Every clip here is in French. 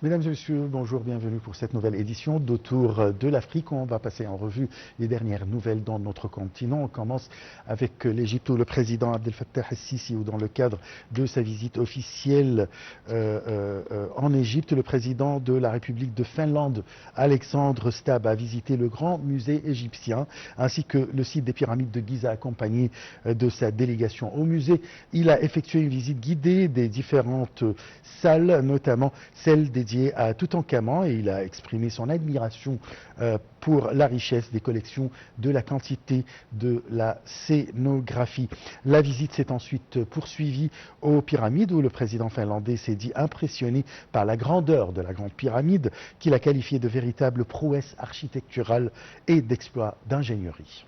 Mesdames et messieurs, bonjour, bienvenue pour cette nouvelle édition d'Autour de l'Afrique. On va passer en revue les dernières nouvelles dans notre continent. On commence avec l'Égypte où le président Abdel Fattah el-Sisi, ou dans le cadre de sa visite officielle en Égypte, le président de la République de Finlande, Alexandre Stubb, a visité le grand musée égyptien ainsi que le site des pyramides de Gizeh accompagné de sa délégation au musée. Il a effectué une visite guidée des différentes salles, notamment celle dédiée à Toutankhamon, et il a exprimé son admiration pour la richesse des collections, de la quantité de la scénographie. La visite s'est ensuite poursuivie aux pyramides où le président finlandais s'est dit impressionné par la grandeur de la grande pyramide qu'il a qualifiée de véritable prouesse architecturale et d'exploit d'ingénierie.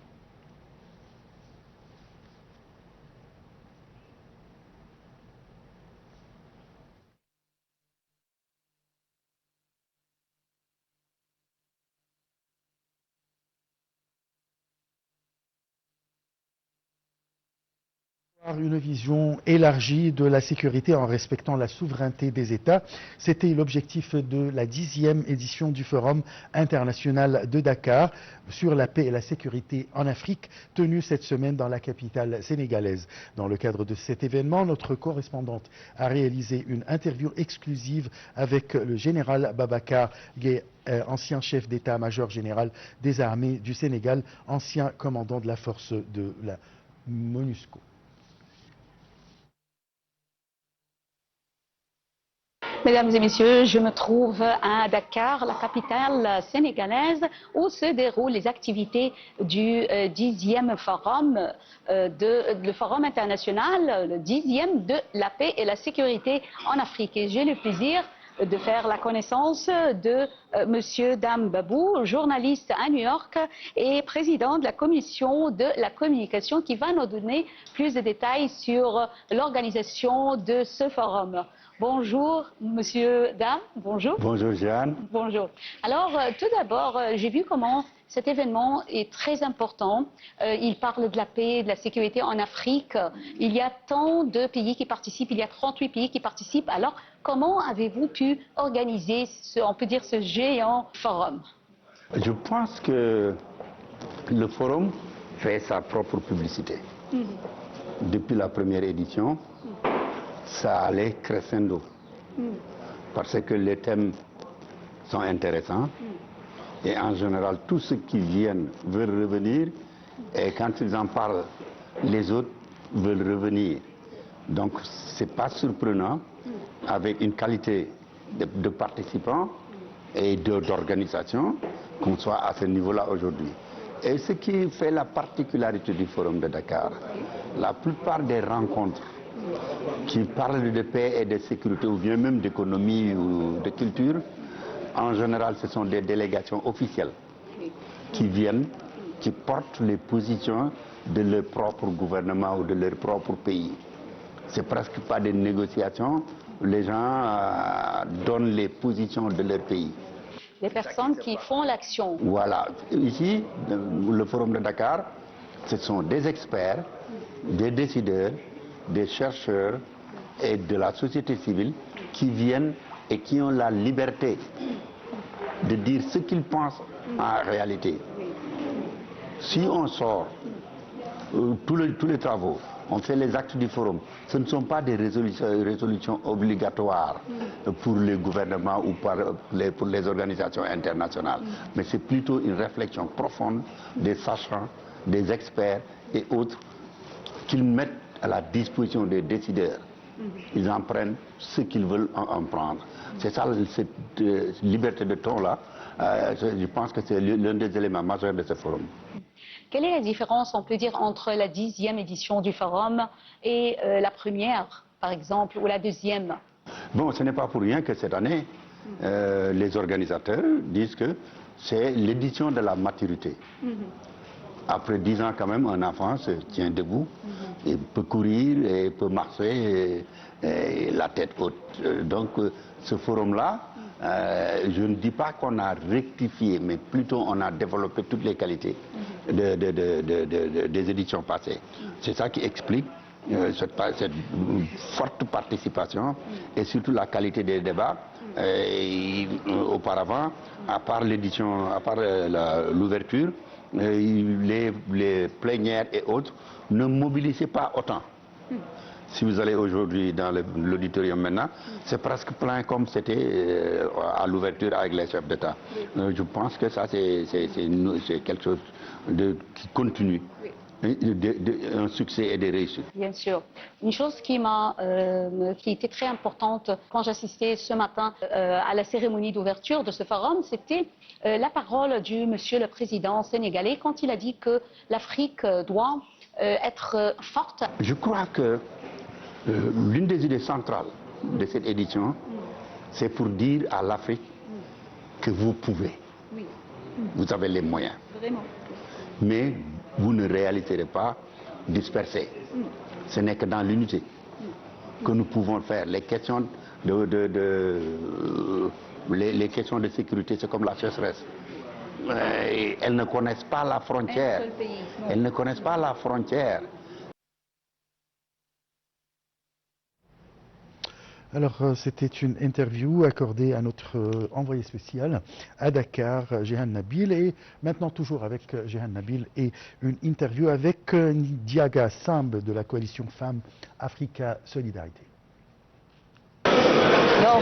Une vision élargie de la sécurité en respectant la souveraineté des États. C'était l'objectif de la 10e édition du Forum international de Dakar sur la paix et la sécurité en Afrique, tenu cette semaine dans la capitale sénégalaise. Dans le cadre de cet événement, notre correspondante a réalisé une interview exclusive avec le général Babacar Gaye, ancien chef d'état-major général des armées du Sénégal, ancien commandant de la force de la MONUSCO. Mesdames et messieurs, je me trouve à Dakar, la capitale sénégalaise, où se déroulent les activités du 10e forum, le forum international, le 10e de la paix et la sécurité en Afrique. Et j'ai le plaisir de faire la connaissance de Monsieur Dam Babou, journaliste à New York et président de la commission de la communication, qui va nous donner plus de détails sur l'organisation de ce forum. Bonjour, Monsieur Dam, bonjour. Bonjour, Jeanne. Bonjour. Alors, tout d'abord, j'ai vu comment cet événement est très important. Il parle de la paix, de la sécurité en Afrique. Il y a tant de pays qui participent, il y a 38 pays qui participent. Alors, comment avez-vous pu organiser, on peut dire, ce géant forum? Je pense que le forum fait sa propre publicité. Depuis la première édition, ça allait crescendo. Parce que les thèmes sont intéressants. Et en général, tous ceux qui viennent veulent revenir. Et quand ils en parlent, les autres veulent revenir. Donc, ce n'est pas surprenant, avec une qualité de participants et d'organisation, qu'on soit à ce niveau-là aujourd'hui. Et ce qui fait la particularité du Forum de Dakar, la plupart des rencontres qui parlent de paix et de sécurité, ou bien même d'économie ou de culture, en général, ce sont des délégations officielles qui viennent, qui portent les positions de leur propre gouvernement ou de leur propre pays. C'est presque pas des négociations, les gens donnent les positions de leur pays. Les personnes qui font l'action. Voilà. Ici, le Forum de Dakar, ce sont des experts, des décideurs, des chercheurs et de la société civile qui viennent et qui ont la liberté de dire ce qu'ils pensent en réalité. Si on sort tous les travaux, on fait les actes du forum, ce ne sont pas des résolutions obligatoires pour les gouvernements ou pour les organisations internationales, mais c'est plutôt une réflexion profonde des sachants, des experts et autres qu'ils mettent à la disposition des décideurs. Ils en prennent ce qu'ils veulent en prendre. C'est ça, cette liberté de ton-là, je pense que c'est l'un des éléments majeurs de ce forum. Quelle est la différence, on peut dire, entre la 10e édition du forum et la première, par exemple, ou la deuxième? Bon, ce n'est pas pour rien que cette année, les organisateurs disent que c'est l'édition de la maturité. Après 10 ans, quand même, un enfant se tient debout, il peut courir, et peut marcher, et la tête haute. Donc, ce forum-là, je ne dis pas qu'on a rectifié, mais plutôt on a développé toutes les qualités des éditions passées. C'est ça qui explique cette forte participation et surtout la qualité des débats Auparavant, à part l'édition, à part l'ouverture, les plénières et autres ne mobilisaient pas autant. Si vous allez aujourd'hui dans l'auditorium maintenant, c'est presque plein comme c'était à l'ouverture avec les chefs d'État. Je pense que ça, c'est quelque chose qui continue. Un succès et des réussites. Bien sûr. Une chose qui était très importante quand j'assistais ce matin à la cérémonie d'ouverture de ce forum, c'était la parole du monsieur le président sénégalais quand il a dit que l'Afrique doit être forte. Je crois que l'une des idées centrales de cette édition, c'est pour dire à l'Afrique que vous pouvez. Oui. Vous avez les moyens. Vraiment. Mais vous ne réaliserez pas dispersé. Ce n'est que dans l'unité que nous pouvons faire. Les questions les questions de sécurité, c'est comme la sécheresse. Elles ne connaissent pas la frontière. Elles ne connaissent pas la frontière. Alors, c'était une interview accordée à notre envoyé spécial à Dakar, Jehan Nabil. Et maintenant, toujours avec Jehan Nabil, et une interview avec Ndiaga Samb de la coalition Femmes Africa Solidarité. Alors,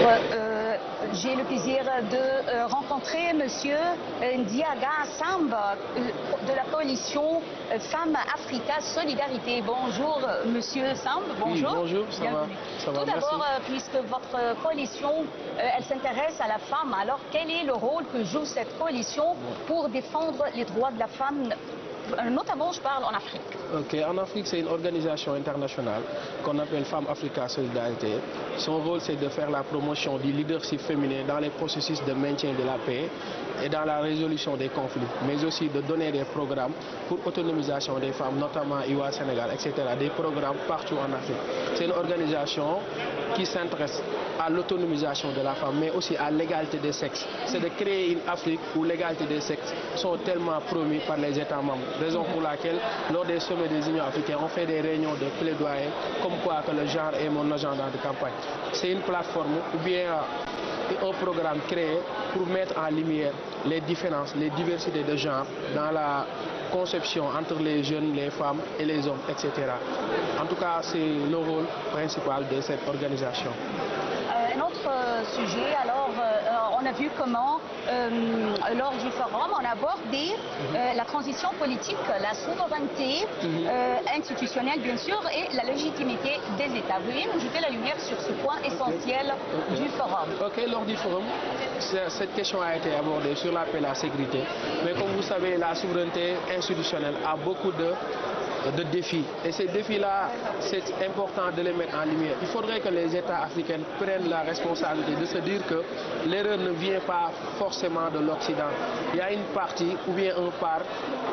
j'ai le plaisir de rencontrer monsieur Ndiaga Samb de la coalition Femmes Africa Solidarité. Bonjour monsieur Samb, bonjour. Oui, bonjour, ça va, Tout d'abord, puisque votre coalition, elle s'intéresse à la femme, alors quel est le rôle que joue cette coalition pour défendre les droits de la femme, notamment je parle en Afrique? Ok, en Afrique, c'est une organisation internationale qu'on appelle Femmes Africa Solidarité. Son rôle, c'est de faire la promotion du leadership féminin dans les processus de maintien de la paix et dans la résolution des conflits, mais aussi de donner des programmes pour autonomisation des femmes, notamment IWA Sénégal, etc., des programmes partout en Afrique. C'est une organisation qui s'intéresse à l'autonomisation de la femme, mais aussi à l'égalité des sexes. C'est de créer une Afrique où l'égalité des sexes sont tellement promues par les États membres. Raison pour laquelle, lors des sommets des Unions africaines, on fait des réunions de plaidoyer, comme quoi que le genre est mon agenda de campagne. C'est une plateforme ou bien un programme créé pour mettre en lumière les différences, les diversités de genre dans la conception entre les jeunes, les femmes et les hommes, etc. En tout cas, c'est le rôle principal de cette organisation. Un autre sujet, alors on a vu comment lors du forum on a abordé la transition politique, la souveraineté institutionnelle bien sûr et la légitimité des États. Veuillez nous jeter la lumière sur ce point essentiel du forum. Ok, lors du forum, cette question a été abordée sur la paix et la sécurité. Mais comme vous savez, la souveraineté institutionnelle a beaucoup de défis. Et ces défis-là, c'est important de les mettre en lumière. Il faudrait que les États africains prennent la responsabilité de se dire que l'erreur ne vient pas forcément de l'Occident. Il y a une partie ou bien un part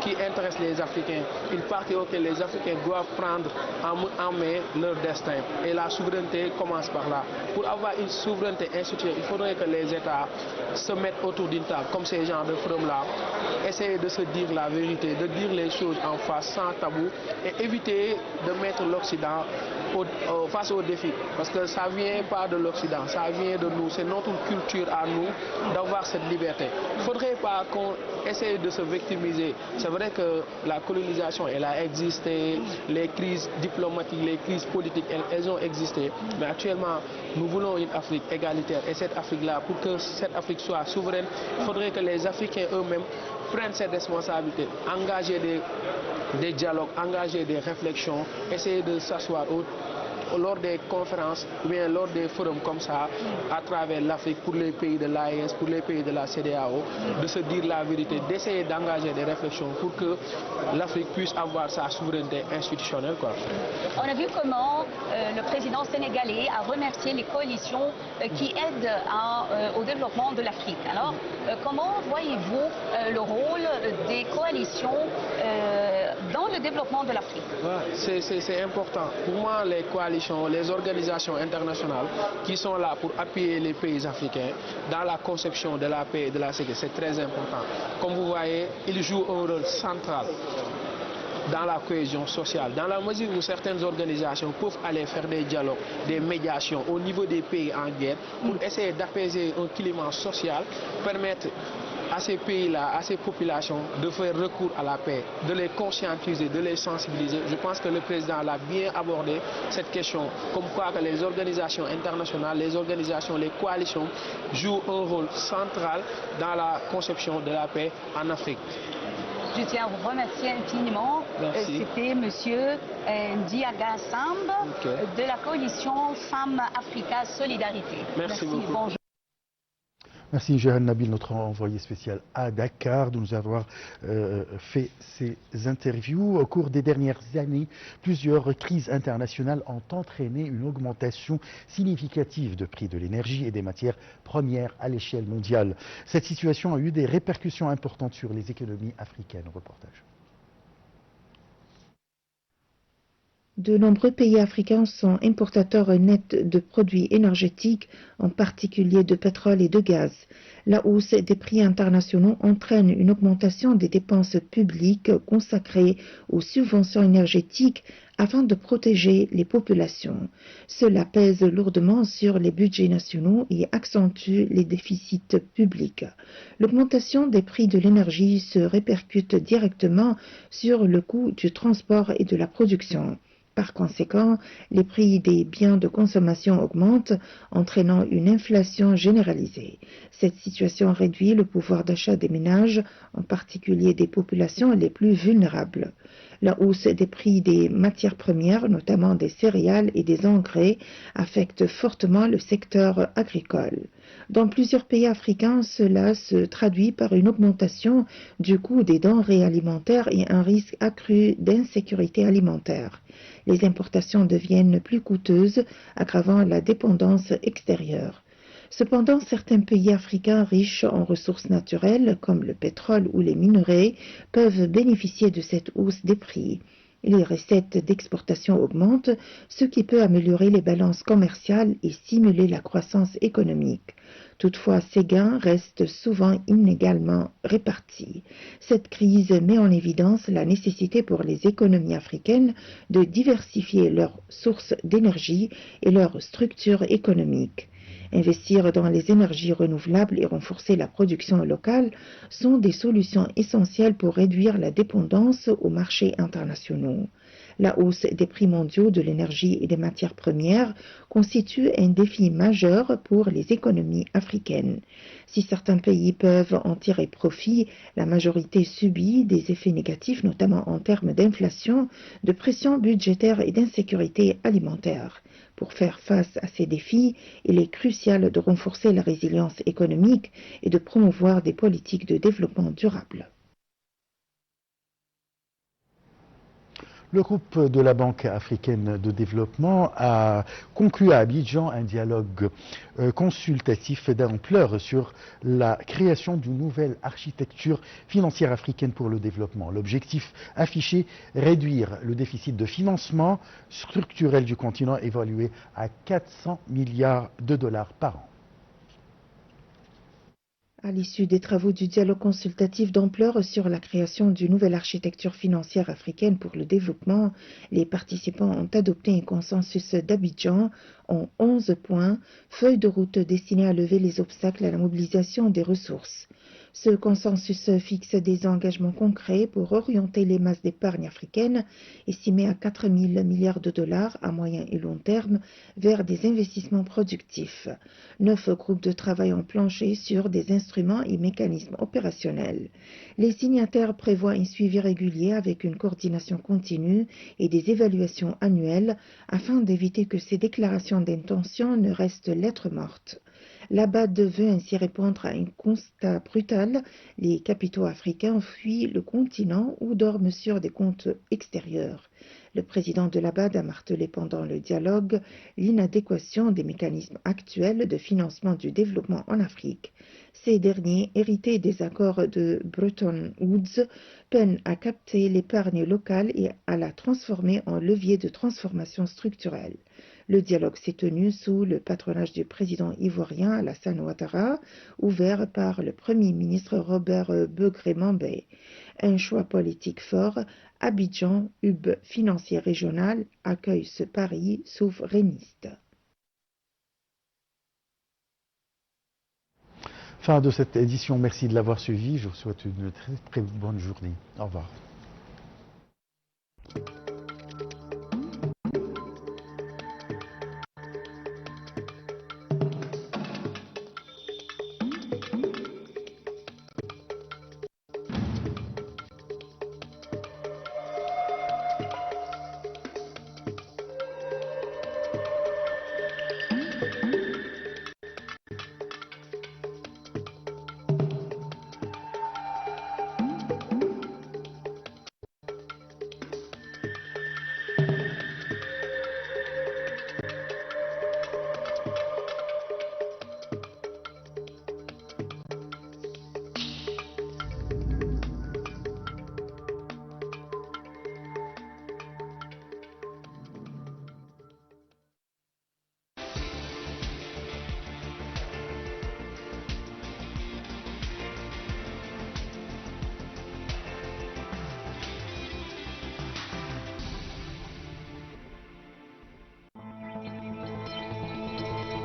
qui intéresse les Africains, une partie auquel les Africains doivent prendre en main leur destin. Et la souveraineté commence par là. Pour avoir une souveraineté institutionnelle, il faudrait que les États se mettent autour d'une table, comme ces gens de forums-là, essayer de se dire la vérité, de dire les choses en face sans tabou, et éviter de mettre l'Occident face aux défis. Parce que ça ne vient pas de l'Occident, ça vient de nous. C'est notre culture à nous d'avoir cette liberté. Il ne faudrait pas qu'on essaye de se victimiser. C'est vrai que la colonisation, elle a existé, les crises diplomatiques, les crises politiques, elles ont existé. Mais actuellement, nous voulons une Afrique égalitaire. Et cette Afrique-là, pour que cette Afrique soit souveraine, il faudrait que les Africains eux-mêmes prennent cette responsabilité, engager des dialogues, engager des réflexions, essayer de s'asseoir lors des conférences ou bien lors des forums comme ça à travers l'Afrique pour les pays de l'AES, pour les pays de la CEDEAO, de se dire la vérité, d'essayer d'engager des réflexions pour que l'Afrique puisse avoir sa souveraineté institutionnelle, quoi. On a vu comment le président sénégalais a remercié les coalitions qui aident au développement de l'Afrique. Alors, comment voyez-vous le rôle des coalitions dans le développement de l'Afrique? C'est important. Pour moi, les coalitions, les organisations internationales qui sont là pour appuyer les pays africains dans la conception de la paix et de la sécurité, c'est très important. Comme vous voyez, ils jouent un rôle central. dans la cohésion sociale. Dans la mesure où certaines organisations peuvent aller faire des dialogues, des médiations au niveau des pays en guerre pour essayer d'apaiser un climat social, permettre à ces pays-là, à ces populations de faire recours à la paix, de les conscientiser, de les sensibiliser. Je pense que le président l'a bien abordé cette question, comme quoi que les organisations internationales, les organisations, les coalitions jouent un rôle central dans la conception de la paix en Afrique. Je tiens à vous remercier infiniment. C'était Monsieur Ndiaga Samb de la coalition Femmes Africa Solidarité. Merci beaucoup. Bonjour. Merci Jehan Nabil, notre envoyé spécial à Dakar, de nous avoir fait ces interviews. Au cours des dernières années, plusieurs crises internationales ont entraîné une augmentation significative de prix de l'énergie et des matières premières à l'échelle mondiale. Cette situation a eu des répercussions importantes sur les économies africaines. Reportage. De nombreux pays africains sont importateurs nets de produits énergétiques, en particulier de pétrole et de gaz. La hausse des prix internationaux entraîne une augmentation des dépenses publiques consacrées aux subventions énergétiques afin de protéger les populations. Cela pèse lourdement sur les budgets nationaux et accentue les déficits publics. L'augmentation des prix de l'énergie se répercute directement sur le coût du transport et de la production. Par conséquent, les prix des biens de consommation augmentent, entraînant une inflation généralisée. Cette situation réduit le pouvoir d'achat des ménages, en particulier des populations les plus vulnérables. La hausse des prix des matières premières, notamment des céréales et des engrais, affecte fortement le secteur agricole. Dans plusieurs pays africains, cela se traduit par une augmentation du coût des denrées alimentaires et un risque accru d'insécurité alimentaire. Les importations deviennent plus coûteuses, aggravant la dépendance extérieure. Cependant, certains pays africains riches en ressources naturelles, comme le pétrole ou les minerais, peuvent bénéficier de cette hausse des prix. Les recettes d'exportation augmentent, ce qui peut améliorer les balances commerciales et stimuler la croissance économique. Toutefois, ces gains restent souvent inégalement répartis. Cette crise met en évidence la nécessité pour les économies africaines de diversifier leurs sources d'énergie et leur structure économique. Investir dans les énergies renouvelables et renforcer la production locale sont des solutions essentielles pour réduire la dépendance aux marchés internationaux. La hausse des prix mondiaux de l'énergie et des matières premières constitue un défi majeur pour les économies africaines. Si certains pays peuvent en tirer profit, la majorité subit des effets négatifs, notamment en termes d'inflation, de pression budgétaire et d'insécurité alimentaire. Pour faire face à ces défis, il est crucial de renforcer la résilience économique et de promouvoir des politiques de développement durable. Le groupe de la Banque africaine de développement a conclu à Abidjan un dialogue consultatif d'ampleur sur la création d'une nouvelle architecture financière africaine pour le développement. L'objectif affiché, réduire le déficit de financement structurel du continent évalué à 400 milliards de dollars par an. À l'issue des travaux du dialogue consultatif d'ampleur sur la création d'une nouvelle architecture financière africaine pour le développement, les participants ont adopté un consensus d'Abidjan en 11 points, feuille de route destinée à lever les obstacles à la mobilisation des ressources. Ce consensus fixe des engagements concrets pour orienter les masses d'épargne africaines, estimées à 4 000 milliards de dollars à moyen et long terme, vers des investissements productifs. 9 groupes de travail ont planché sur des instruments et mécanismes opérationnels. Les signataires prévoient un suivi régulier avec une coordination continue et des évaluations annuelles afin d'éviter que ces déclarations d'intention ne restent lettres mortes. La BAD veut ainsi répondre à un constat brutal. Les capitaux africains fuient le continent ou dorment sur des comptes extérieurs. Le président de la BAD a martelé pendant le dialogue l'inadéquation des mécanismes actuels de financement du développement en Afrique. Ces derniers, hérités des accords de Bretton Woods, peinent à capter l'épargne locale et à la transformer en levier de transformation structurelle. Le dialogue s'est tenu sous le patronage du président ivoirien Alassane Ouattara, ouvert par le Premier ministre Robert Begré-Mambé. Un choix politique fort, Abidjan, hub financier régional, accueille ce pari souverainiste. Fin de cette édition, merci de l'avoir suivi. Je vous souhaite une très bonne journée. Au revoir.